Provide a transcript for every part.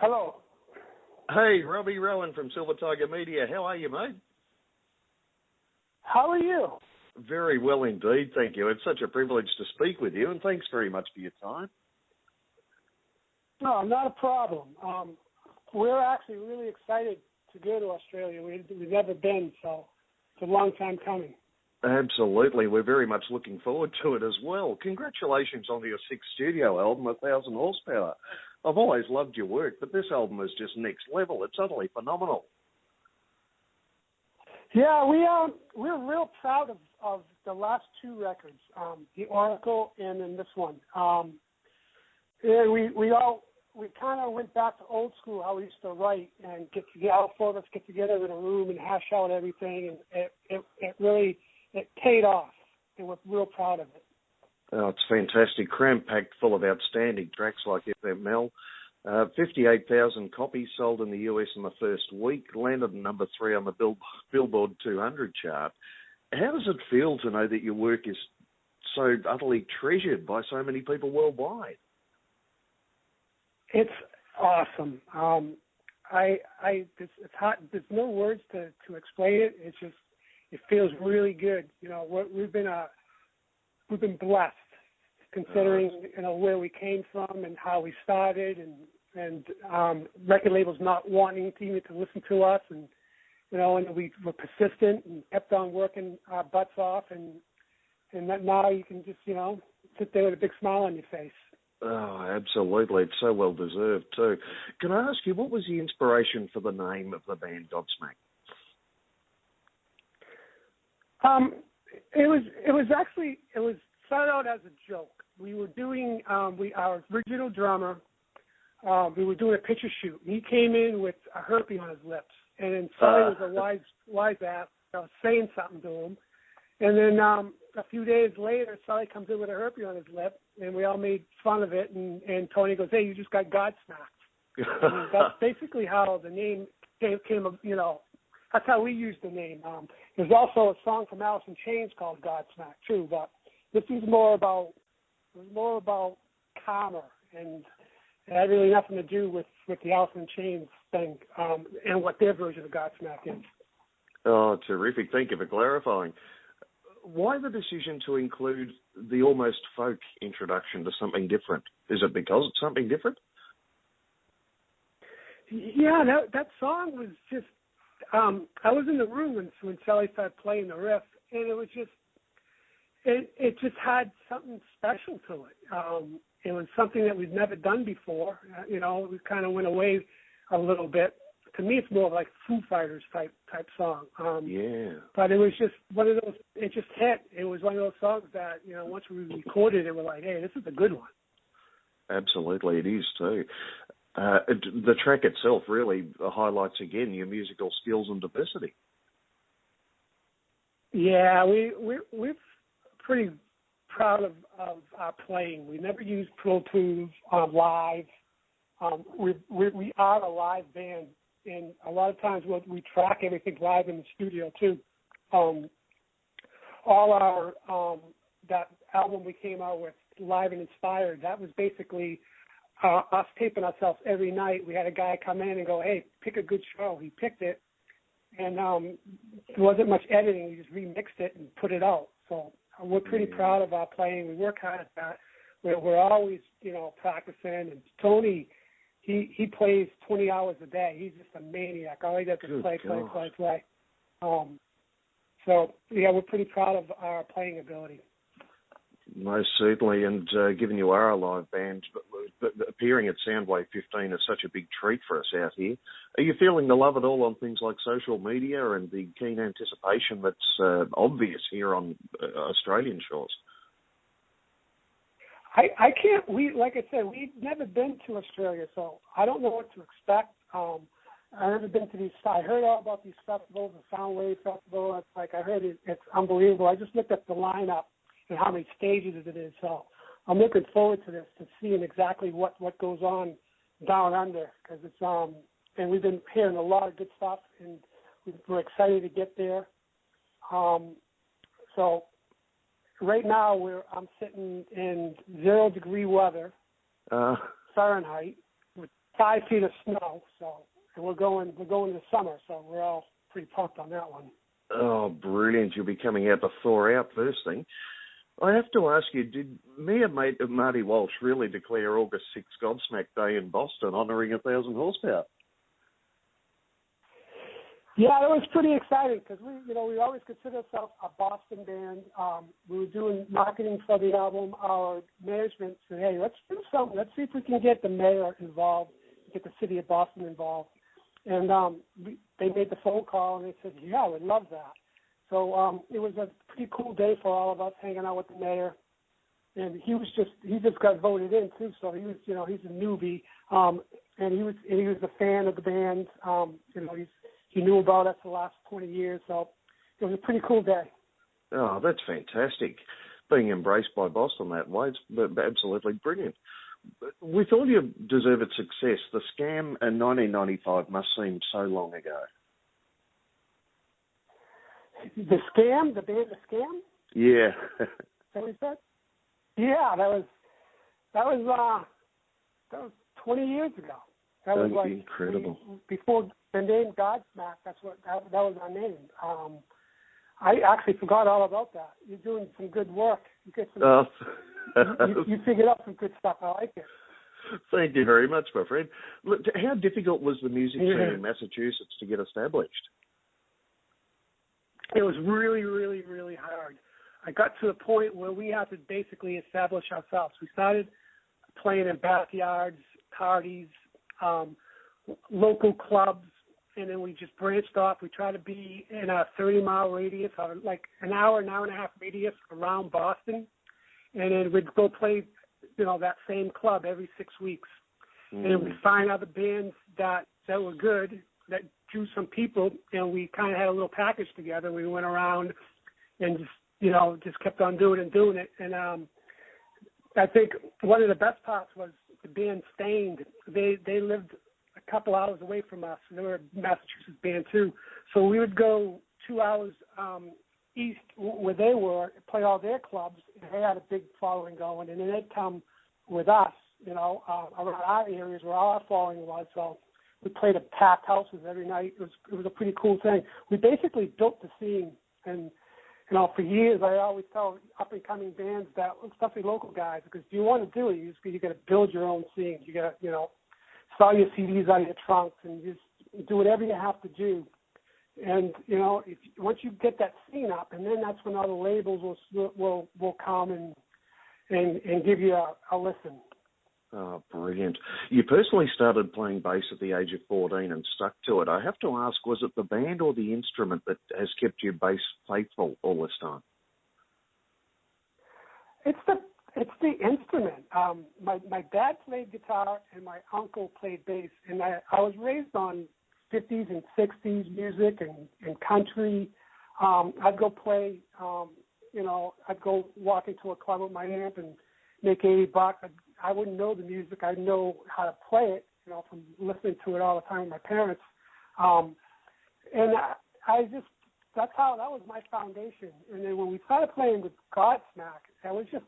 Hello. Hey, Robbie Merrill from Silver Tiger Media. How are you, mate? How are you? Very well indeed, thank you. It's such a privilege to speak with you, and thanks very much for your time. No, not a problem. We're actually really excited to go to Australia. We've never been, so it's a long time coming. Absolutely. We're very much looking forward to it as well. Congratulations on your sixth studio album, 1,000 Horsepower. I've always loved your work, but this album is just next level. It's utterly phenomenal. Yeah, we're real proud of the last two records, The Oracle and then this one. And we kind of went back to old school, how we used to write and get together. All four of us get together in a room and hash out everything, and it really paid off, and we're real proud of it. Oh, it's fantastic. Cram-packed full of outstanding tracks like FML. 58,000 copies sold in the US in the first week, landed at number 3 on the Billboard 200 chart. How does it feel to know that your work is so utterly treasured by so many people worldwide? It's awesome. It's hot. There's no words to explain it. It's just, it feels really good. You know, we've been blessed, considering where we came from and how we started, and record labels not wanting to listen to us, and and we were persistent and kept on working our butts off, and that now you can just sit there with a big smile on your face. Oh, absolutely. It's so well deserved too. Can I ask you, what was the inspiration for the name of the band Godsmack? It was started out as a joke. We were doing our original drummer. We were doing a picture shoot. He came in with a herpy on his lips, and then Sully was a wise ass, saying something to him. And then a few days later, Sully comes in with a herpy on his lip, and we all made fun of it. And Tony goes, "Hey, you just got Godsmacked." And that's basically how the name came. That's how we used the name. There's also a song from Alice in Chains called Godsmack too, but this is more about calmer, and it had really nothing to do with the Alice in Chains thing and what their version of Godsmack is. Oh, terrific. Thank you for clarifying. Why the decision to include the almost folk introduction to something different? Is it because it's something different? Yeah, that song was just, I was in the room when Sally started playing the riff, and it was just, it just had something special to it. It was something that we've never done before. We kind of went away a little bit. To me, it's more like Foo Fighters type song. Yeah. But it was just one of those. It just hit. It was one of those songs that once we recorded it, we're like, hey, this is a good one. Absolutely, it is too. The track itself really highlights again your musical skills and diversity. Yeah, we're pretty proud of our playing. We never used Pro Tools live. We are a live band, and a lot of times we track everything live in the studio too. All our that album we came out with, Live and Inspired, that was basically us taping ourselves every night. We had a guy come in and go, "Hey, pick a good show." He picked it, and there wasn't much editing. We just remixed it and put it out. So we're pretty proud of our playing. We work hard at that. We're always, practicing. And Tony, he plays 20 hours a day. He's just a maniac. All he does is play. So, yeah, we're pretty proud of our playing ability. Most certainly, and given you are a live band, but appearing at Soundwave 15 is such a big treat for us out here. Are you feeling the love at all on things like social media and the keen anticipation that's obvious here on Australian shores? I can't. Like I said, we've never been to Australia, so I don't know what to expect. I've never been to these. I heard all about these festivals, the Soundwave Festival. It's like I heard it's unbelievable. I just looked at the lineup and how many stages it is. So I'm looking forward to this, to seeing exactly what goes on down under, because it's and we've been hearing a lot of good stuff, and we're excited to get there. So right now I'm sitting in 0-degree weather, Fahrenheit, with 5 feet of snow. So, and we're going this summer, so we're all pretty pumped on that one. Oh, brilliant. You'll be coming out to thaw out first thing. I have to ask you, did Mayor Marty Walsh really declare August 6th Godsmack Day in Boston, honouring 1,000 horsepower? Yeah, it was pretty exciting because we always consider ourselves a Boston band. We were doing marketing for the album. Our management said, "Hey, let's do something. Let's see if we can get the mayor involved, get the city of Boston involved." And they made the phone call and they said, "Yeah, we'd love that." So it was a pretty cool day for all of us, hanging out with the mayor. And he just got voted in too. So he was, he's a newbie, and he was a fan of the band. He knew about us the last 20 years, so it was a pretty cool day. Oh, that's fantastic. Being embraced by Boston that way, it's absolutely brilliant. With all your deserved success, the scam in 1995 must seem so long ago. The scam? The band The Scam? Yeah. Is that what you said? Yeah, that was 20 years ago. That was like incredible. Before the name Godsmack, that was our name. I actually forgot all about that. You're doing some good work. You get some. You figured out some good stuff. I like it. Thank you very much, my friend. Look, how difficult was the music scene in Massachusetts to get established? It was really, really, really hard. I got to the point where we had to basically establish ourselves. We started playing in backyards, parties, local clubs, and then we just branched off. We tried to be in a 30-mile radius, or like an hour and a half radius around Boston, and then we'd go play, that same club every 6 weeks. And then we'd find other bands that were good, that drew some people, and we kind of had a little package together. We went around and just kept on doing it. And I think one of the best parts was the band Stained. They lived a couple hours away from us. They were a Massachusetts band too. So we would go 2 hours east where they were, play all their clubs, and they had a big following going. And then they'd come with us, around our areas where all our following was. So we played at packed houses every night. It was a pretty cool thing. We basically built the scene. And, for years I always tell up-and-coming bands that, especially local guys, because if you want to do it, you got to build your own scene. You got to, sell your CDs out of your trunks and just do whatever you have to do. And, once you get that scene up, and then that's when other labels will come and give you a listen. Oh, brilliant. You personally started playing bass at the age of 14 and stuck to it. I have to ask, was it the band or the instrument that has kept you bass faithful all this time? It's the instrument. My dad played guitar and my uncle played bass, and I was raised on 50s and 60s music and country. I'd go play, I'd go walk into a club with my amp and make $80. I wouldn't know the music. I'd know how to play it, from listening to it all the time with my parents. And that was my foundation. And then when we started playing with Godsmack, that was just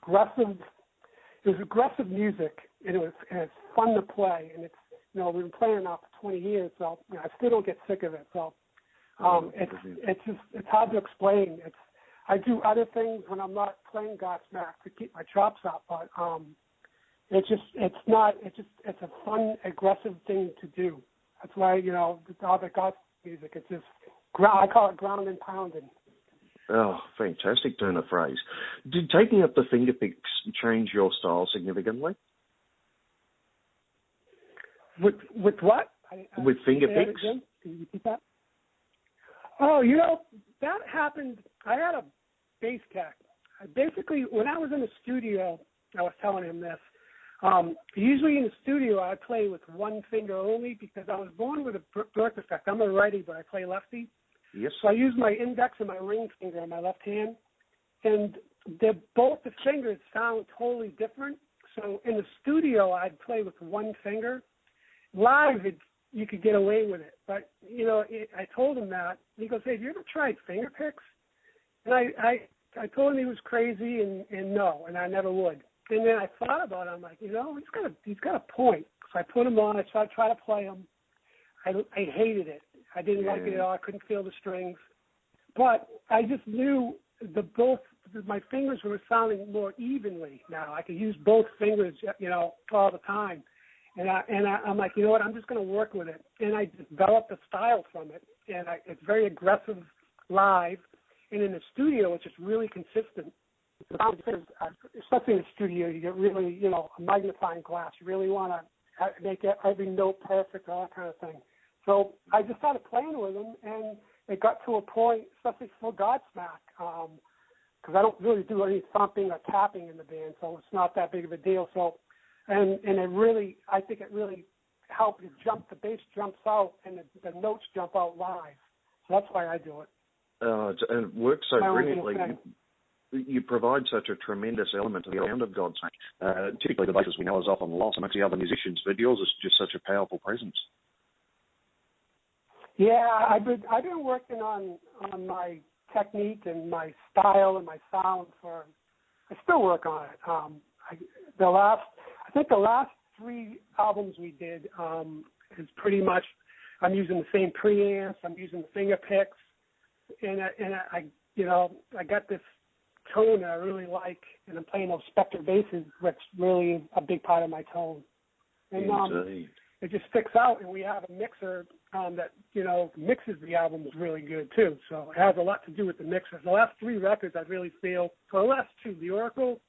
aggressive. It was aggressive music, and it's fun to play. And we've been playing now for 20 years, so I still don't get sick of it. So it's hard to explain. I do other things when I'm not playing Godsmack to keep my chops up, but it's a fun, aggressive thing to do. That's why, all the Godsmack music, it's just, I call it ground and pounding. Oh, fantastic turn of phrase. Did taking up the finger picks change your style significantly? With what? With finger picks? Can you repeat that? Oh, that happened. I had a bass tech. Basically, when I was in the studio, I was telling him this. Usually in the studio, I play with one finger only because I was born with a birth defect. I'm a righty, but I play lefty. Yes. So I use my index and my ring finger on my left hand, and both the fingers sound totally different. So in the studio, I'd play with one finger. Live, you could get away with it. But, I told him that. He goes, "Hey, have you ever tried finger picks?" And I told him he was crazy and no, and I never would. And then I thought about it. I'm like, he's got a point. So I put him on. I tried to play him. I hated it. I didn't like it at all. I couldn't feel the strings. But I just knew my fingers were sounding more evenly now. I could use both fingers, all the time. And I'm like, you know what? I'm just going to work with it. And I developed a style from it. And it's very aggressive live. And in the studio, it's just really consistent. Especially in the studio, you get really, a magnifying glass. You really want to make every note perfect, all that kind of thing. So I just started playing with them, and it got to a point, especially for Godsmack, because I don't really do any thumping or tapping in the band, so it's not that big of a deal. So, and I think it really helped. The bass jumps out, and the notes jump out live. So that's why I do it. And it works so brilliantly. You provide such a tremendous element to the sound of Godsmack. Typically, the bassist we know is often lost amongst the other musicians, but yours is just such a powerful presence. Yeah, I've been working on my technique and my style and my sound I still work on it. I think the last 3 albums we did is pretty much, I'm using the same preamps, I'm using the finger picks, and I got this tone I really like, and I'm playing those Spectre basses, which really a big part of my tone. And it just sticks out, and we have a mixer that, mixes the albums really good, too. So it has a lot to do with the mixer. The last 3 records, I really feel, for the last 2, The Oracle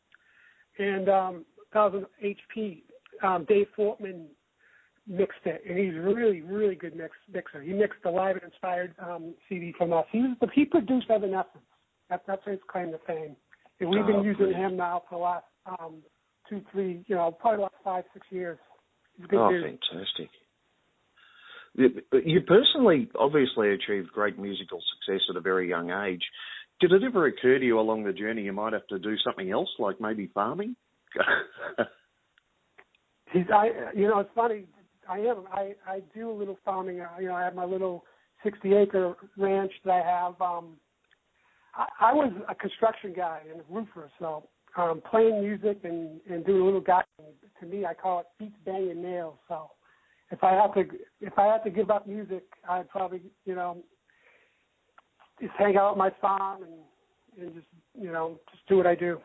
and 1000 HP, Dave Fortman mixed it, and he's a really, really good mixer. He mixed the Live and Inspired CD from us. He produced Evanescence. That's his claim to fame. And we've been using him now for the last 2, 3, probably the last 5, 6 years. He's a good dude. Fantastic. You personally obviously achieved great musical success at a very young age. Did it ever occur to you along the journey you might have to do something else, like maybe farming? It's funny. I do a little farming. I have my little 60-acre ranch that I have. I was a construction guy and a roofer, so playing music and doing a little guy, to me, I call it beats, banging nails. So if I had to give up music, I'd probably, just hang out at my farm and just do what I do.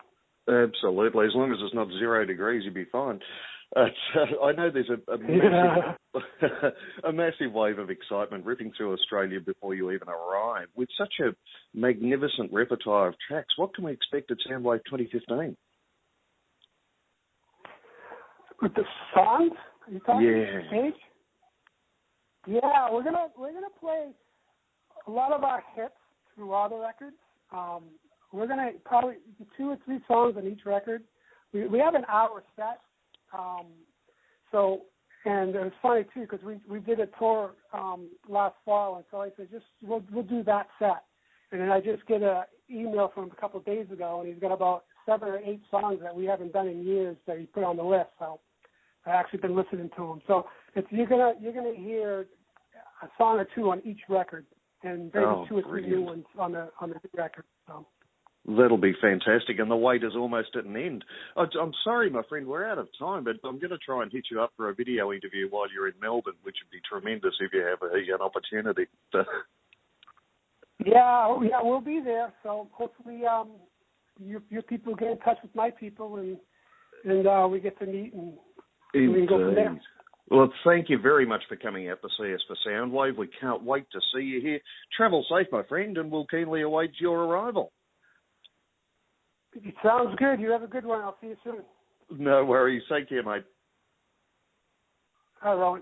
Absolutely. As long as it's not 0 degrees, you'd be fine. I know there's a massive wave of excitement ripping through Australia before you even arrive. With such a magnificent repertoire of tracks, what can we expect at Soundwave 2015? With the songs? Are you talking stage? Yeah, we're gonna play a lot of our hits through all the records. We're gonna probably 2 or 3 songs on each record. We have an hour set. And it was funny too because we did a tour last fall, and so I said we'll do that set. And then I just get an email from him a couple of days ago, and he's got about 7 or 8 songs that we haven't done in years that he put on the list. So I've actually been listening to him. So you're gonna hear a song or 2 on each record, and maybe 2 or 3 new ones on the new record. So. That'll be fantastic, and the wait is almost at an end. I'm sorry, my friend, we're out of time, but I'm going to try and hit you up for a video interview while you're in Melbourne, which would be tremendous if you have an opportunity. Yeah, we'll be there. So hopefully your people get in touch with my people, and we get to meet, and we can go from there. Well, thank you very much for coming out to see us for Soundwave. We can't wait to see you here. Travel safe, my friend, and we'll keenly await your arrival. It sounds good. You have a good one. I'll see you soon. No worries. Take care, mate. All right, Rowan.